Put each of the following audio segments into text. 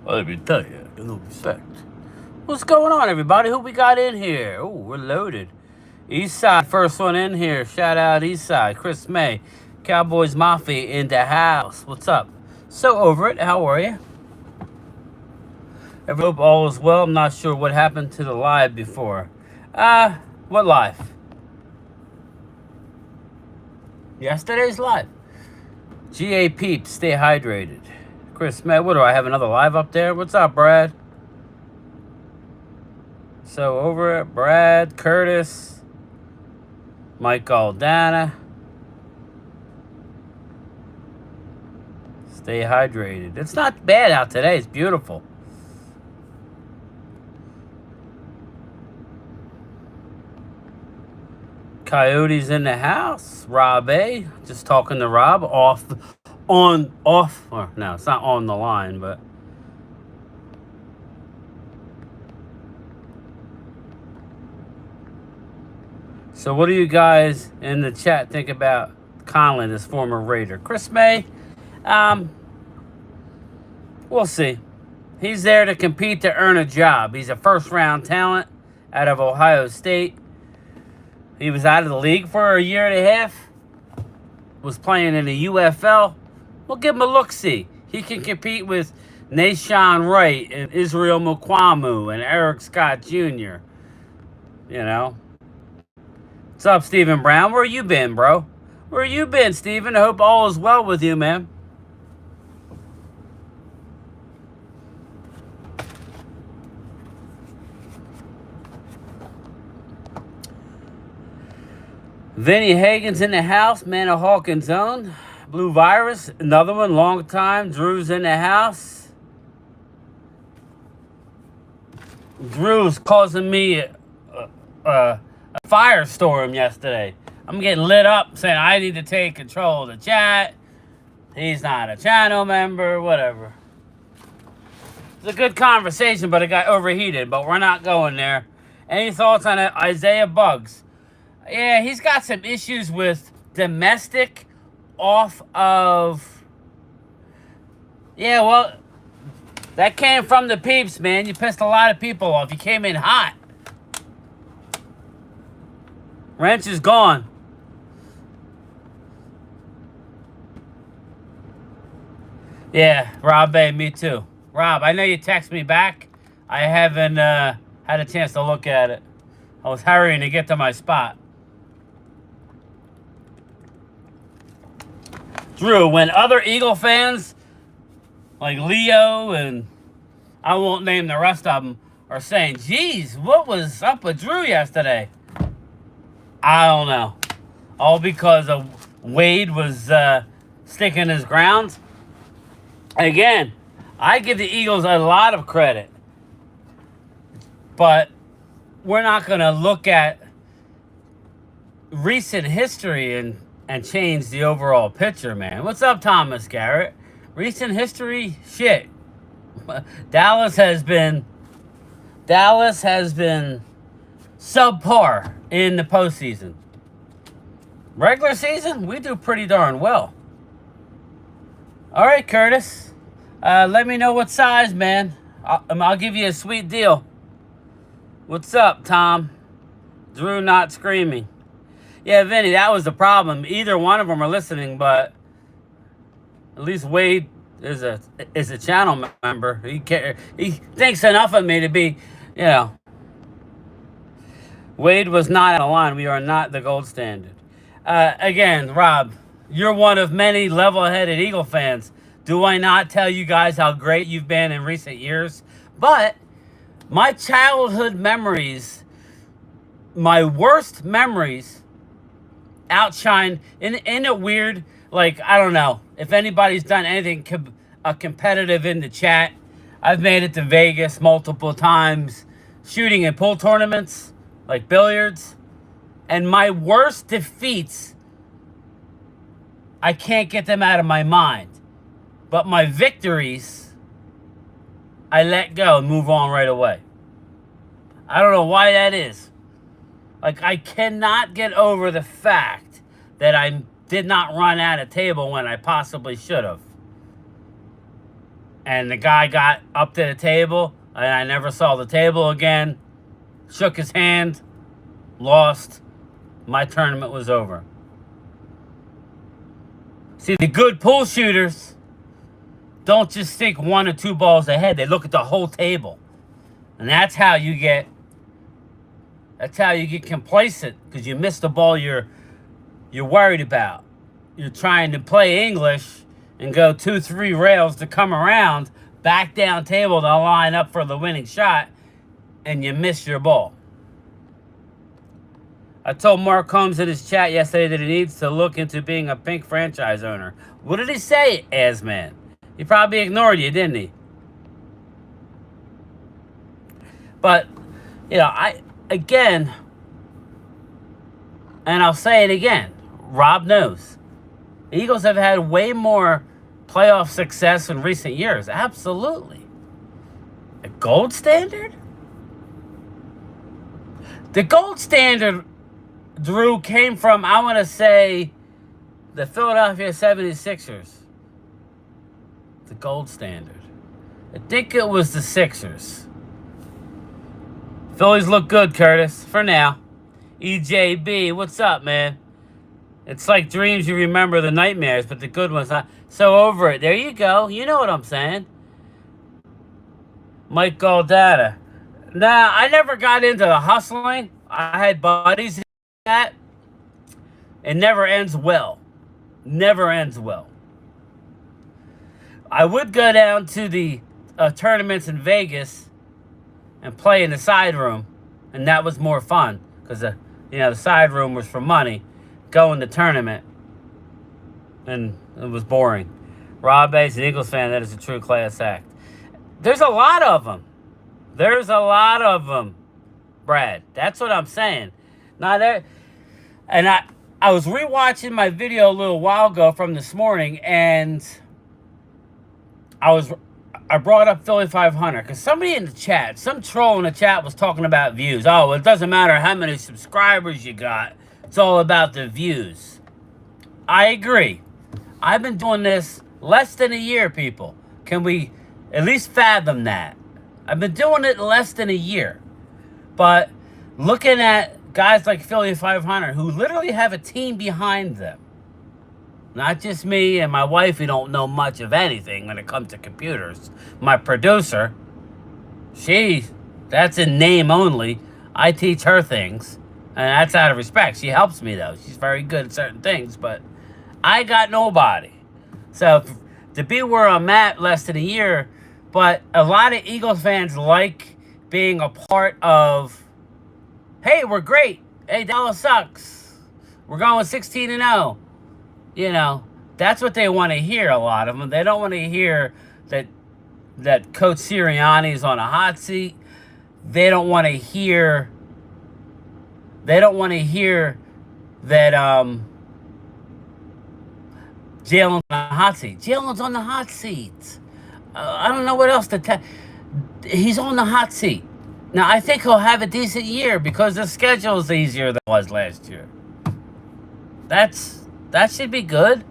Let me tell you, no respect. What's going on, everybody? Who we got in here? Oh, we're loaded. Eastside, first one in here. Shout out Eastside. Chris May, Cowboys Mafia in the house. What's up? So over it. How are you? I hope all is well. I'm not sure what happened to the live before. What live? Yesterday's live. GA Peeps, stay hydrated. Chris May, what do I have? Another live up there? What's up, Brad? So over it, Brad, Curtis, Mike Aldana. Stay hydrated. It's not bad out today. It's beautiful. Coyotes in the house. Rob A. Just talking to Rob off. Or no, it's not on the line, but. So what do you guys in the chat think about Conlon, this former Raider? Chris May, we'll see. He's there to compete to earn a job. He's a first-round talent out of Ohio State. He was out of the league for a year and a half. Was playing in the UFL. We'll give him a look-see. He can compete with Nashawn Wright and Israel Mukwamu and Eric Scott Jr. You know. What's up, Stephen Brown? Where you been, bro? Where you been, Stephen? I hope all is well with you, man. Vinny Hagen's in the house. Man of Hawkins' own. Blue Virus, another one, long time. Drew's in the house. Drew's causing me a firestorm yesterday. I'm getting lit up saying I need to take control of the chat. He's not a channel member, whatever. It's a good conversation, but it got overheated, but we're not going there. Any thoughts on Isaiah Bugs? Yeah, he's got some issues with domestic off of... Yeah, well, that came from the peeps, man. You pissed a lot of people off. You came in hot. Wrench is gone. Yeah, Rob A, me too. Rob, I know you text me back. I haven't had a chance to look at it. I was hurrying to get to my spot. Drew, when other Eagle fans, like Leo and I won't name the rest of them, are saying, geez, what was up with Drew yesterday? I don't know. All because of Wade was sticking his ground. Again, I give the Eagles a lot of credit. But we're not going to look at recent history and change the overall picture, man. What's up, Thomas Garrett? Recent history? Shit. Dallas has been subpar in the postseason. Regular season, we do pretty darn well. All right, Curtis. Let me know what size, man. I'll give you a sweet deal. What's up, Tom? Drew not screaming. Yeah, Vinny, that was the problem. Either one of them are listening, but at least Wade is a channel member. He thinks enough of me to be, you know. Wade was not on the line. We are not the gold standard. Again, Rob, you're one of many level-headed Eagle fans. Do I not tell you guys how great you've been in recent years? But my childhood memories, my worst memories, outshine in a weird, like, I don't know. If anybody's done anything competitive in the chat, I've made it to Vegas multiple times, shooting in pool tournaments, like billiards. And my worst defeats, I can't get them out of my mind. But my victories, I let go and move on right away. I don't know why that is. Like, I cannot get over the fact that I did not run at a table when I possibly should have. And the guy got up to the table, and I never saw the table again. Shook his hand, lost. My tournament was over. See, the good pool shooters don't just think 1 or 2 balls ahead. They look at the whole table. And that's how you get complacent, because you miss the ball you're worried about. You're trying to play English and go 2-3 rails to come around, back down table to line up for the winning shot, and you miss your ball. I told Mark Combs in his chat yesterday that he needs to look into being a Pink franchise owner. What did he say, Asman? He probably ignored you, didn't he? But, again, and I'll say it again, Rob knows. The Eagles have had way more playoff success in recent years. Absolutely. A gold standard? The gold standard, Drew, came from, I want to say, the Philadelphia 76ers. The gold standard. I think it was the Sixers. Phillies look good, Curtis, for now. EJB, what's up, man? It's like dreams you remember the nightmares, but the good ones not. So over it. There you go. You know what I'm saying. Mike Goldada. Nah, I never got into the hustling. I had buddies in that. It never ends well. Never ends well. I would go down to the tournaments in Vegas and play in the side room, and that was more fun because the side room was for money. Go in the tournament, and it was boring. Rob Bates, an Eagles fan, that is a true class act. There's a lot of them. There's a lot of them, Brad. That's what I'm saying. Now there, and I was rewatching my video a little while ago from this morning, and I brought up Philly 500 because somebody in the chat, some troll in the chat was talking about views. Oh, it doesn't matter how many subscribers you got. It's all about the views. I agree. I've been doing this less than a year, people. Can we at least fathom that? I've been doing it less than a year. But looking at guys like Philly 500 who literally have a team behind them. Not just me and my wife who don't know much of anything when it comes to computers. My producer, that's in name only. I teach her things. And that's out of respect. She helps me, though. She's very good at certain things. But I got nobody. So to be where I'm at less than a year. But a lot of Eagles fans like being a part of, hey, we're great. Hey, Dallas sucks. We're going 16-0. That's what they want to hear, a lot of them. They don't want to hear that Coach Sirianni is on a hot seat. They don't want to hear that Jalen's on the hot seat. Jalen's on the hot seat. I don't know what else to tell. He's on the hot seat. Now, I think he'll have a decent year because the schedule is easier than it was last year. That should be good.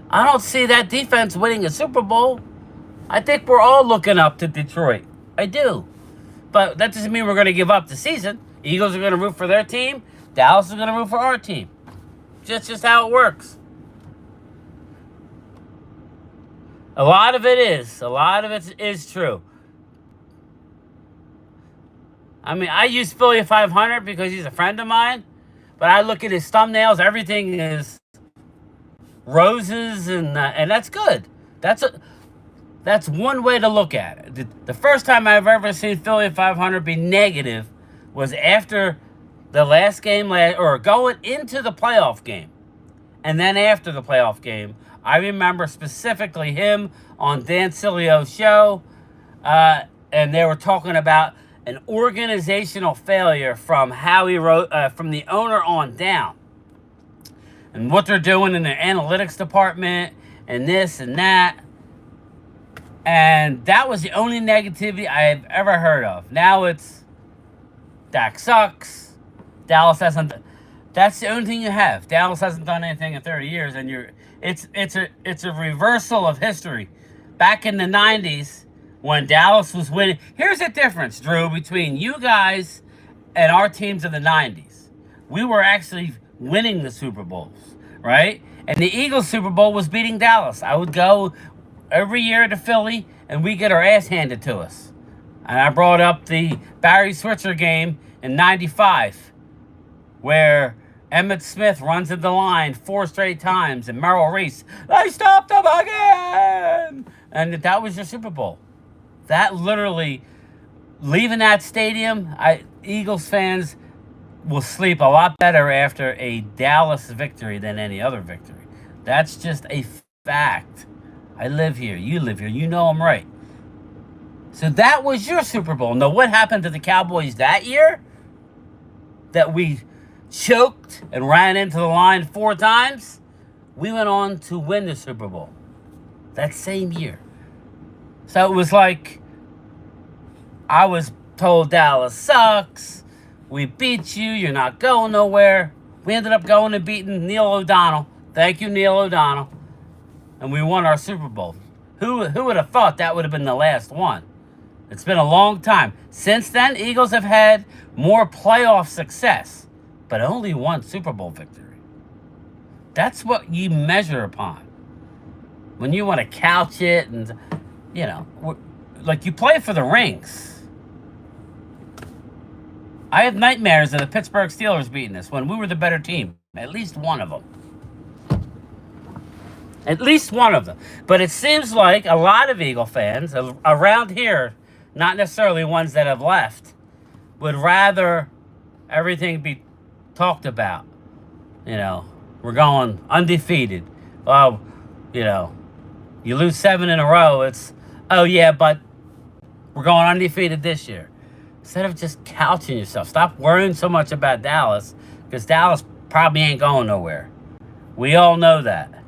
I don't see that defense winning a Super Bowl. I think we're all looking up to Detroit. I do. But that doesn't mean we're going to give up the season. Eagles are going to root for their team. Dallas is going to root for our team. Just how it works. A lot of it is true. I mean, I use Philly 500 because he's a friend of mine. But I look at his thumbnails. Everything is roses, and that's good. That's one way to look at it. The first time I've ever seen Philly 500 be negative was after the last game, or going into the playoff game. And then after the playoff game, I remember specifically him on Dan Silio's show, and they were talking about an organizational failure from Howie from the owner on down, and what they're doing in their analytics department, and this and that. And that was the only negativity I have ever heard of. Now it's Dak sucks. Dallas hasn't. That's the only thing you have. Dallas hasn't done anything in 30 years, and it's a reversal of history. back in the 90s when Dallas was winning. Here's the difference, Drew, between you guys and our teams of the 90s. We were actually winning the Super Bowls, right? And the Eagles Super Bowl was beating Dallas. I would go every year to Philly, and we get our ass handed to us. And I brought up the Barry Switzer game in 95, where Emmitt Smith runs at the line 4 straight times, and Merrill Reese, they stopped him again! And that was your Super Bowl. That literally, leaving that stadium, Eagles fans will sleep a lot better after a Dallas victory than any other victory. That's just a fact. I live here. You live here. You know I'm right. So that was your Super Bowl. Now, what happened to the Cowboys that year? That we choked and ran into the line 4 times? We went on to win the Super Bowl that same year. So it was like I was told Dallas sucks. We beat you. You're not going nowhere. We ended up going and beating Neil O'Donnell. Thank you, Neil O'Donnell. And we won our Super Bowl. Who would have thought that would have been the last one? It's been a long time. Since then, Eagles have had more playoff success, but only one Super Bowl victory. That's what you measure upon. When you want to couch it and, you know, like you play for the rings. I have nightmares of the Pittsburgh Steelers beating us when we were the better team. At least one of them. At least one of them. But it seems like a lot of Eagle fans around here, not necessarily ones that have left, would rather everything be talked about. You know, we're going undefeated. Well, you know, you lose 7 in a row. It's, oh yeah, but we're going undefeated this year. Instead of just couching yourself, stop worrying so much about Dallas, because Dallas probably ain't going nowhere. We all know that.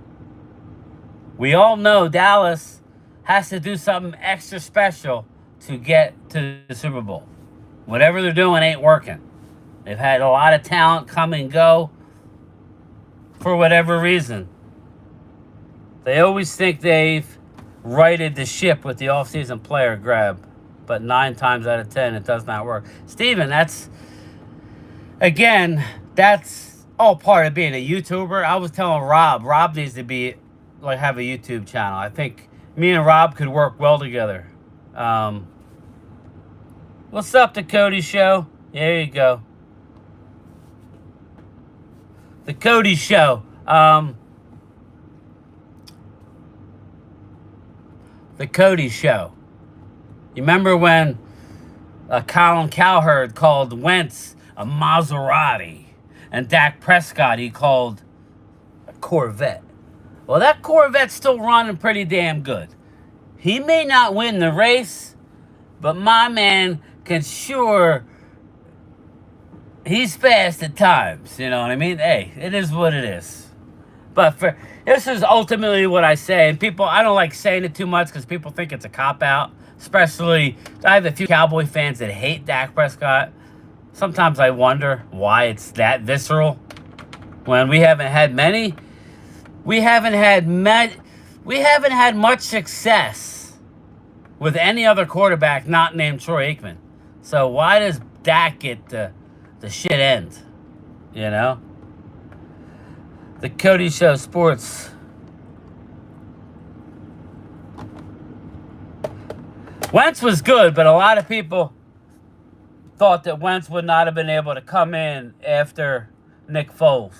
We all know Dallas has to do something extra special to get to the Super Bowl. Whatever they're doing ain't working. They've had a lot of talent come and go for whatever reason. They always think they've righted the ship with the offseason player grab. But 9 times out of 10, it does not work. Steven, that's all part of being a YouTuber. I was telling Rob needs to be, like, have a YouTube channel. I think me and Rob could work well together. What's up, the Cody Show? There you go. The Cody Show. The Cody Show. You remember when Colin Cowherd called Wentz a Maserati and Dak Prescott he called a Corvette? Well, that Corvette's still running pretty damn good. He may not win the race, but my man can sure, he's fast at times, you know what I mean? Hey, it is what it is. But this is ultimately what I say, and people, I don't like saying it too much because people think it's a cop-out. Especially, I have a few Cowboy fans that hate Dak Prescott. Sometimes I wonder why it's that visceral. When we haven't had many, we haven't had much success with any other quarterback not named Troy Aikman. So why does Dak get the shit end? You know? The Cody Show Sports. Wentz was good, but a lot of people thought that Wentz would not have been able to come in after Nick Foles.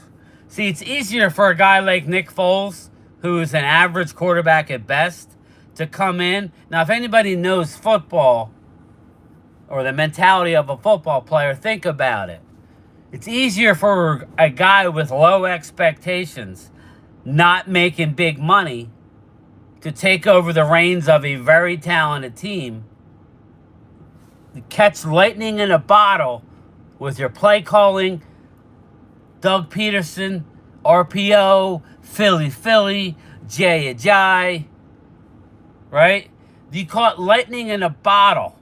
See, it's easier for a guy like Nick Foles, who's an average quarterback at best, to come in. Now, if anybody knows football or the mentality of a football player, think about it. It's easier for a guy with low expectations, not making big money, to take over the reins of a very talented team, to catch lightning in a bottle with your play calling, Doug Peterson, RPO, Philly, Jay, right? You caught lightning in a bottle.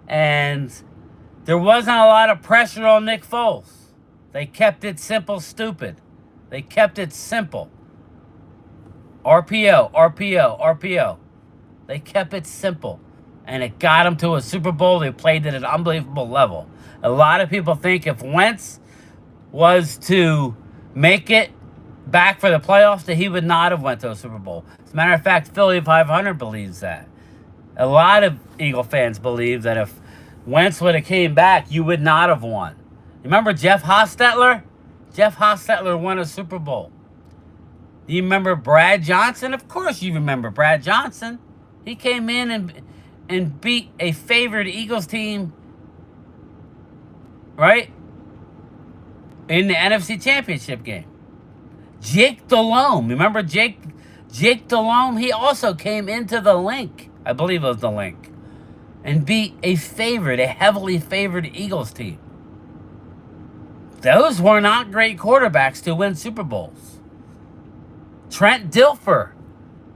And there wasn't a lot of pressure on Nick Foles. They kept it simple, stupid. They kept it simple. RPO, RPO, RPO. They kept it simple, and it got them to a Super Bowl. They played at an unbelievable level. A lot of people think if Wentz was to make it back for the playoffs, that he would not have went to a Super Bowl. As a matter of fact, Philly 500 believes that. A lot of Eagle fans believe that if Wentz would have came back, you would not have won. You remember Jeff Hostetler? Jeff Hostetler won a Super Bowl. Do you remember Brad Johnson? Of course you remember Brad Johnson. He came in and beat a favored Eagles team, right, in the NFC Championship game. Jake Delhomme. Remember Jake Delhomme? He also came into the Link. I believe it was the Link. And beat a heavily favored Eagles team. Those were not great quarterbacks to win Super Bowls. Trent Dilfer,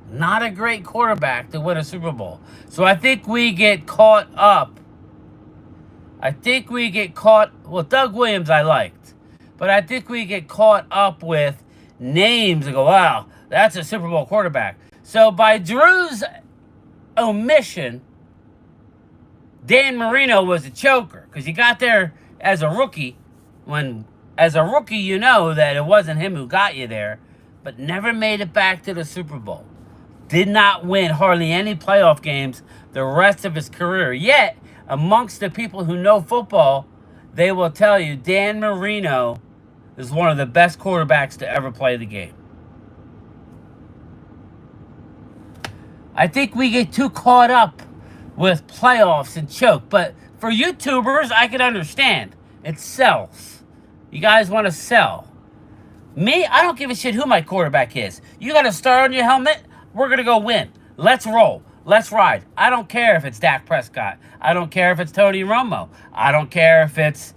not a great quarterback to win a Super Bowl. So I think we get caught up. Well, Doug Williams I liked. But I think we get caught up with names and go, wow, that's a Super Bowl quarterback. So by Drew's omission, Dan Marino was a choker because he got there as a rookie. As a rookie, you know that it wasn't him who got you there, but never made it back to the Super Bowl. Did not win hardly any playoff games the rest of his career. Yet, amongst the people who know football, they will tell you Dan Marino is one of the best quarterbacks to ever play the game. I think we get too caught up with playoffs and choke. But for YouTubers, I can understand. It sells. You guys want to sell. Me, I don't give a shit who my quarterback is. You got a star on your helmet? We're going to go win. Let's roll. Let's ride. I don't care if it's Dak Prescott. I don't care if it's Tony Romo. I don't care if it's...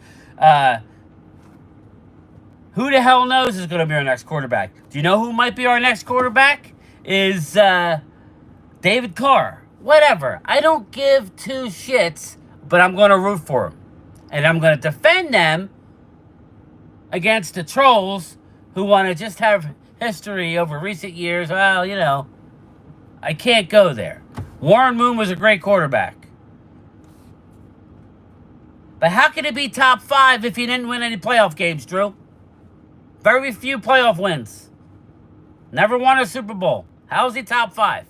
who the hell knows is going to be our next quarterback? Do you know who might be our next quarterback? Is David Carr. Whatever. I don't give two shits, but I'm going to root for him. And I'm going to defend them against the trolls who want to just have history over recent years. Well, you know, I can't go there. Warren Moon was a great quarterback. But how can it be top 5 if he didn't win any playoff games, Drew? Very few playoff wins. Never won a Super Bowl. How is he top 5?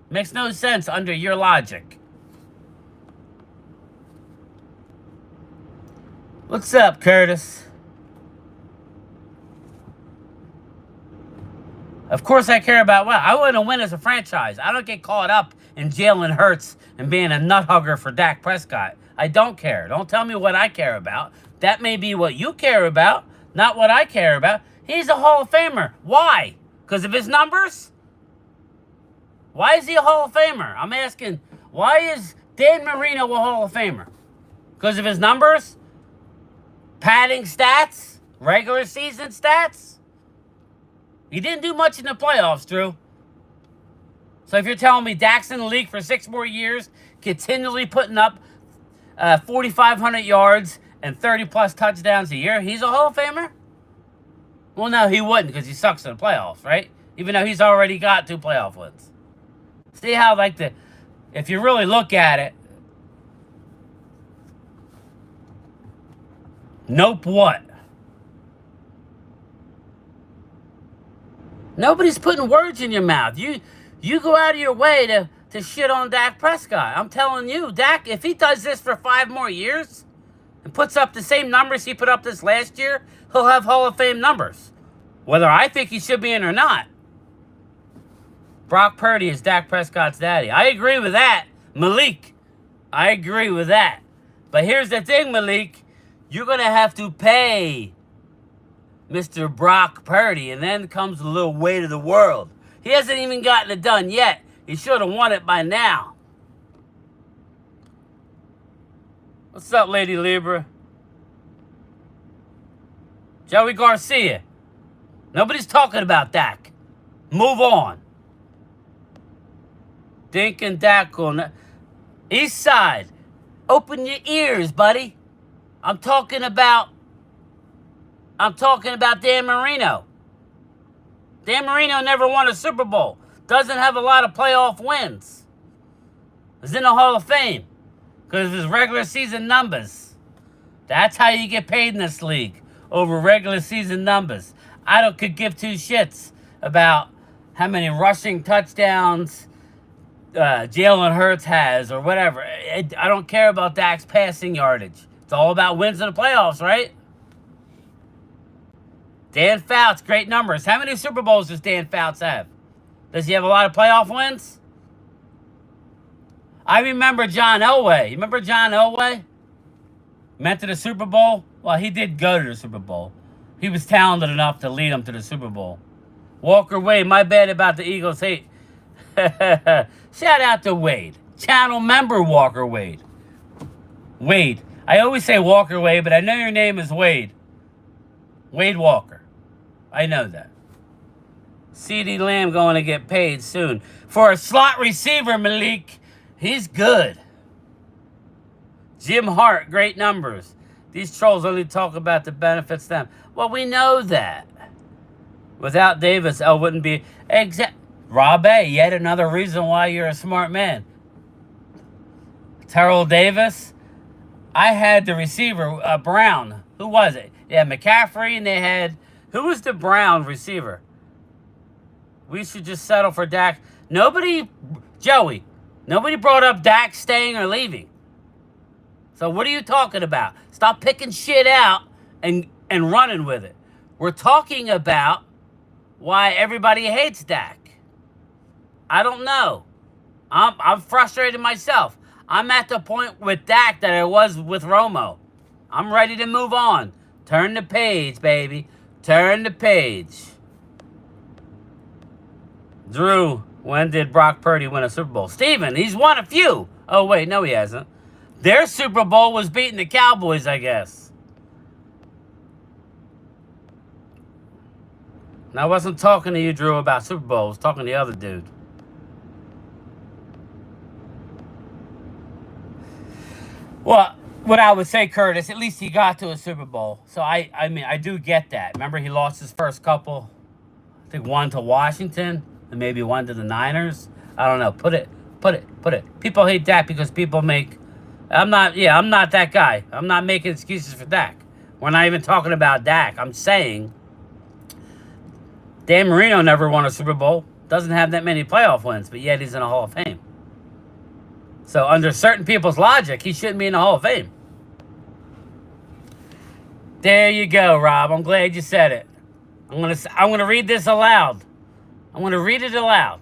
Makes no sense under your logic. What's up, Curtis? Of course I care about what? I want to win as a franchise. I don't get caught up in Jalen Hurts and being a nut hugger for Dak Prescott. I don't care. Don't tell me what I care about. That may be what you care about, not what I care about. He's a Hall of Famer. Why? Because of his numbers? Why is he a Hall of Famer? I'm asking, why is Dan Marino a Hall of Famer? Because of his numbers? Padding stats? Regular season stats? He didn't do much in the playoffs, Drew. So if you're telling me Dak's in the league for 6 more years, continually putting up 4,500 yards and 30-plus touchdowns a year, he's a Hall of Famer? Well, no, he wouldn't because he sucks in the playoffs, right? Even though he's already got 2 playoff wins. See how, if you really look at it, nope what? Nobody's putting words in your mouth. You go out of your way to shit on Dak Prescott. I'm telling you, Dak, if he does this for 5 more years and puts up the same numbers he put up this last year, he'll have Hall of Fame numbers. Whether I think he should be in or not. Brock Purdy is Dak Prescott's daddy. I agree with that, Malik. I agree with that. But here's the thing, Malik. You're going to have to pay Mr. Brock Purdy, and then comes the little weight of the world. He hasn't even gotten it done yet. He should have won it by now. What's up, Lady Libra? Joey Garcia. Nobody's talking about Dak. Move on. Dink and Dak on East Side. Open your ears, buddy. I'm talking about Dan Marino. Dan Marino never won a Super Bowl. Doesn't have a lot of playoff wins. Is in the Hall of Fame because of his regular season numbers. That's how you get paid in this league, over regular season numbers. Could give two shits about how many rushing touchdowns Jalen Hurts has or whatever. I don't care about Dak's passing yardage. It's all about wins in the playoffs, right? Dan Fouts, great numbers. How many Super Bowls does Dan Fouts have? Does he have a lot of playoff wins? I remember John Elway. You remember John Elway? Went to the Super Bowl? Well, he did go to the Super Bowl. He was talented enough to lead them to the Super Bowl. Walker Wade, my bad about the Eagles hate. Shout out to Wade. Channel member Walker Wade. Wade. I always say Walker Wade, but I know your name is Wade. Wade Walker. I know that. CeeDee Lamb going to get paid soon. For a slot receiver, Malik, he's good. Jim Hart, great numbers. These trolls only talk about the benefits to them. Well, we know that. Without Davis, L wouldn't be... Rob A, yet another reason why you're a smart man. Terrell Davis. I had the receiver, Brown. Who was it? They had McCaffrey and they had... Who was the Brown receiver? We should just settle for Dak. Joey, nobody brought up Dak staying or leaving. So what are you talking about? Stop picking shit out and running with it. We're talking about why everybody hates Dak. I don't know. I'm frustrated myself. I'm at the point with Dak that I was with Romo. I'm ready to move on. Turn the page, baby. Turn the page. Drew, when did Brock Purdy win a Super Bowl? Steven, he's won a few. Oh, wait, no, he hasn't. Their Super Bowl was beating the Cowboys, I guess. And I wasn't talking to you, Drew, about Super Bowl. I was talking to the other dude. Well, what I would say, Curtis, at least he got to a Super Bowl. So, I mean, I do get that. Remember, he lost his first couple. I think one to Washington and maybe one to the Niners. I don't know. Put it. People hate Dak because people make... I'm not that guy. I'm not making excuses for Dak. We're not even talking about Dak. I'm saying Dan Marino never won a Super Bowl. Doesn't have that many playoff wins, but yet he's in the Hall of Fame. So under certain people's logic, he shouldn't be in the Hall of Fame. There you go, Rob. I'm glad you said it. I'm gonna read this aloud. I'm gonna read it aloud.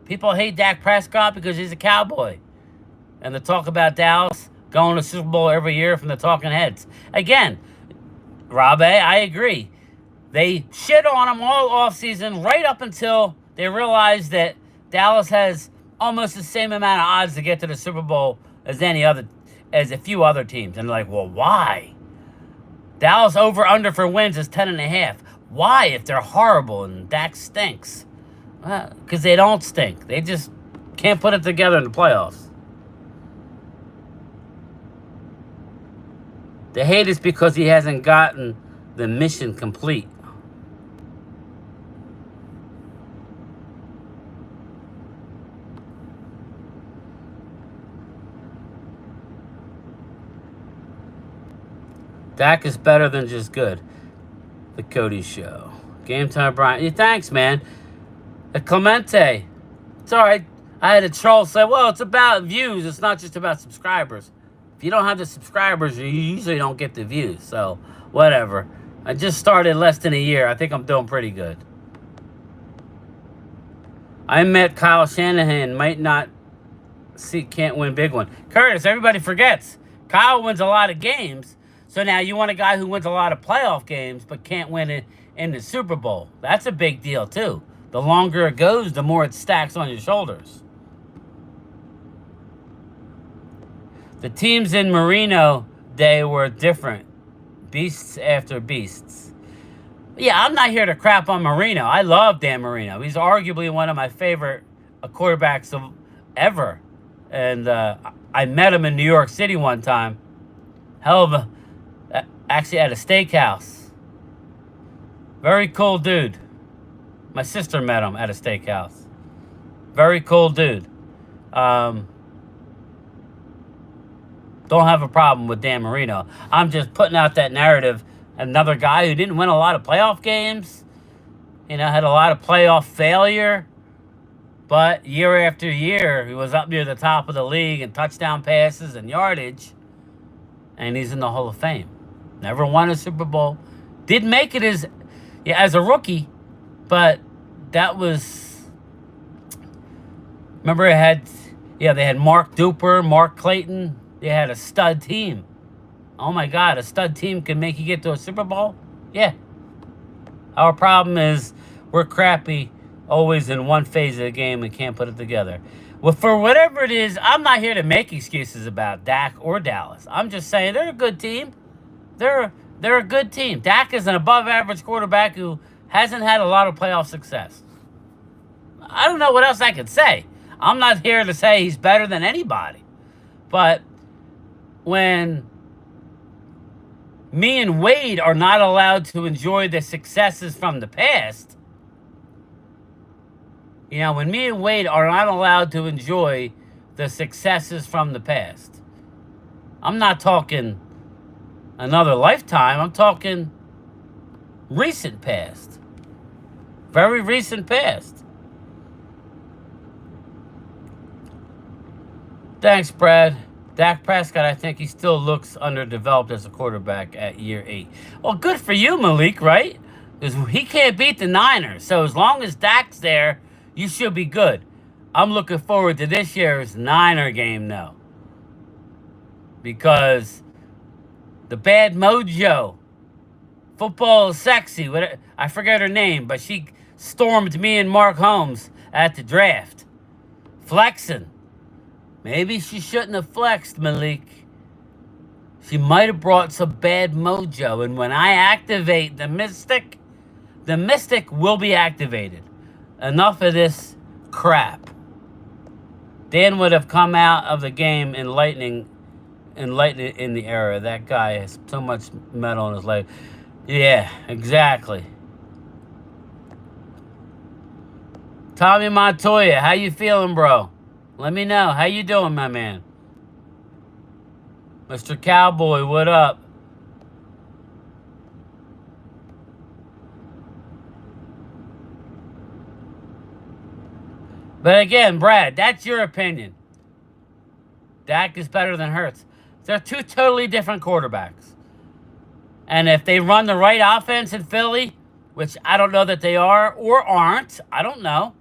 People hate Dak Prescott because he's a Cowboy. And the talk about Dallas going to Super Bowl every year from the talking heads. Again, Rob A, I agree. They shit on him all offseason right up until they realized that Dallas has almost the same amount of odds to get to the Super Bowl as a few other teams. And they're like, well, why? Dallas over-under for wins is 10.5. Why if they're horrible and Dak stinks? Because they don't stink. They just can't put it together in the playoffs. The hate is because he hasn't gotten the mission complete. Dak is better than just good. The Cody Show. Game time, Brian. Yeah, thanks, man. Clemente. It's all right. I had a troll say, well, it's about views. It's not just about subscribers. If you don't have the subscribers, you usually don't get the views. So, whatever. I just started less than a year. I think I'm doing pretty good. I met Kyle Shanahan. Might not can't win big one. Curtis, everybody forgets. Kyle wins a lot of games. So now you want a guy who wins a lot of playoff games but can't win it in the Super Bowl. That's a big deal, too. The longer it goes, the more it stacks on your shoulders. The teams in Marino Day were different. Beasts after beasts. Yeah, I'm not here to crap on Marino. I love Dan Marino. He's arguably one of my favorite quarterbacks ever. And I met him in New York City one time. Hell of a... Actually at a steakhouse. Very cool dude. My sister met him at a steakhouse. Very cool dude. Don't have a problem with Dan Marino. I'm just putting out that narrative. Another guy who didn't win a lot of playoff games, had a lot of playoff failure, but year after year, he was up near the top of the league in touchdown passes and yardage, and he's in the Hall of Fame. Never won a Super Bowl. Didn't make it as a rookie, but that was... Remember, they had Mark Duper, Mark Clayton. They had a stud team. Oh my God, a stud team can make you get to a Super Bowl? Yeah. Our problem is we're crappy always in one phase of the game and can't put it together. Well, for whatever it is, I'm not here to make excuses about Dak or Dallas. I'm just saying they're a good team. They're a good team. Dak is an above-average quarterback who hasn't had a lot of playoff success. I don't know what else I could say. I'm not here to say he's better than anybody. But when me and Wade are not allowed to enjoy the successes from the past, when me and Wade are not allowed to enjoy the successes from the past, I'm not talking another lifetime. I'm talking recent past. Very recent past. Thanks, Brad. Dak Prescott, I think he still looks underdeveloped as a quarterback at year 8. Well, good for you, Malik, right? Because he can't beat the Niners. So as long as Dak's there, you should be good. I'm looking forward to this year's Niner game, though. Because the bad mojo, football is sexy. I forget her name, but she stormed me and Mark Holmes at the draft. Flexing. Maybe she shouldn't have flexed, Malik. She might have brought some bad mojo. And when I activate the Mystic will be activated. Enough of this crap. Dan would have come out of the game enlightening in the era. That guy has so much metal in his life. Yeah, exactly. Tommy Montoya, how you feeling, bro? Let me know. How you doing, my man? Mr. Cowboy, what up? But again, Brad, that's your opinion. Dak is better than Hurts. They're two totally different quarterbacks. And if they run the right offense in Philly, which I don't know that they are or aren't, I don't know.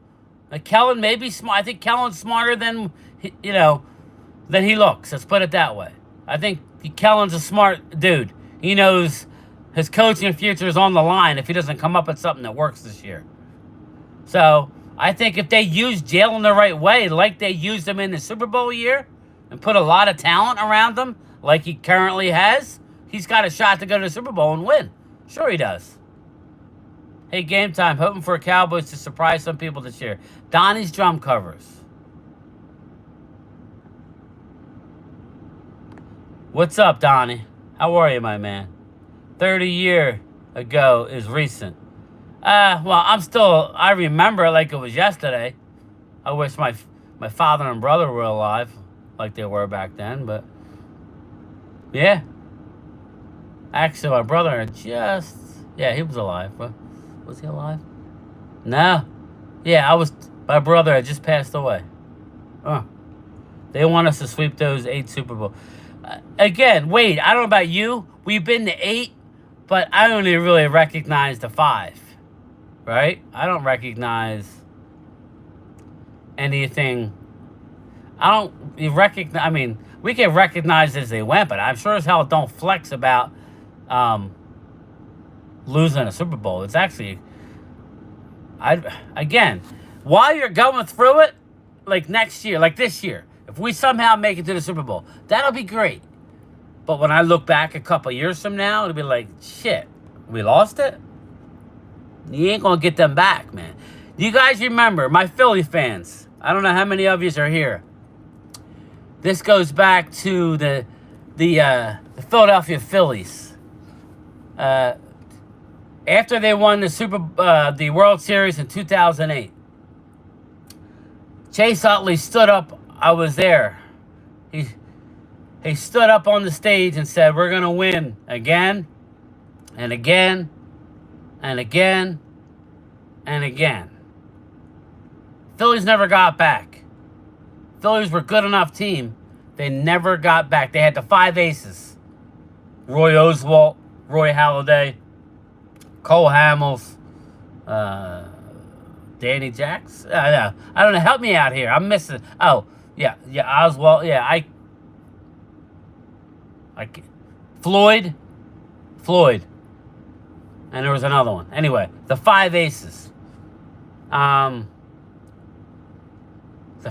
Kellen may be smart. I think Kellen's smarter than he looks. Let's put it that way. I think Kellen's a smart dude. He knows his coaching future is on the line if he doesn't come up with something that works this year. So I think if they use Jalen the right way, like they used him in the Super Bowl year, and put a lot of talent around him, like he currently has, he's got a shot to go to the Super Bowl and win. Sure he does. Hey, game time. Hoping for Cowboys to surprise some people this year. Donnie's drum covers. What's up, Donnie? How are you, my man? 30 years ago is recent. Well, I remember it like it was yesterday. I wish my father and brother were alive like they were back then, but yeah. Actually, my brother he was alive, but was he alive? No. Yeah, my brother had just passed away. They want us to sweep those 8 Super Bowl. Again, Wade, I don't know about you. We've been to 8, but I only really recognize the 5. Right? I don't recognize anything. We can recognize as they went, but I'm sure as hell don't flex about losing a Super Bowl. It's actually, while you're going through it, like next year, like this year, if we somehow make it to the Super Bowl, that'll be great. But when I look back a couple years from now, it'll be like, shit, we lost it? You ain't going to get them back, man. You guys remember, my Philly fans, I don't know how many of you are here. This goes back to the Philadelphia Phillies. After they won the World Series in 2008, Chase Utley stood up. I was there. He stood up on the stage and said, "We're gonna win again, and again, and again, and again." Phillies never got back. Phillies were a good enough team. They never got back. They had the 5 aces: Roy Oswalt, Roy Halladay, Cole Hamels, Danny Jacks. I don't know. Help me out here. I'm missing. Oh, yeah, Oswald. Yeah, Floyd, and there was another one. Anyway, the 5 aces. The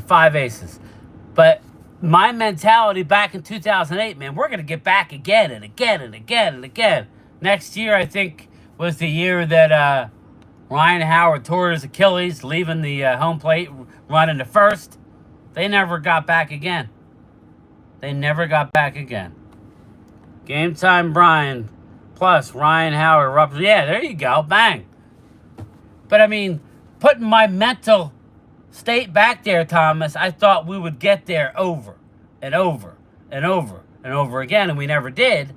5 aces. But my mentality back in 2008, man, we're gonna get back again and again and again and again. Next year, I think, was the year that Ryan Howard tore his Achilles, leaving the home plate, running to first. They never got back again. Game time, Brian, plus Ryan Howard. Yeah, there you go. Bang. But, I mean, putting my mental state back there, Thomas, I thought we would get there over and over and over and over again, and we never did.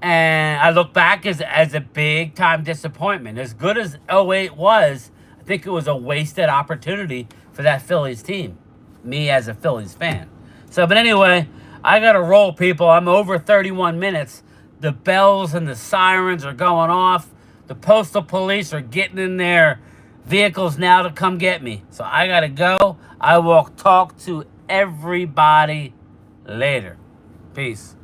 And I look back as a big-time disappointment. As good as '08 was, I think it was a wasted opportunity for that Phillies team. Me as a Phillies fan. But anyway, I got to roll, people. I'm over 31 minutes. The bells and the sirens are going off. The postal police are getting in their vehicles now to come get me. So I got to go. I will talk to everybody later. Peace.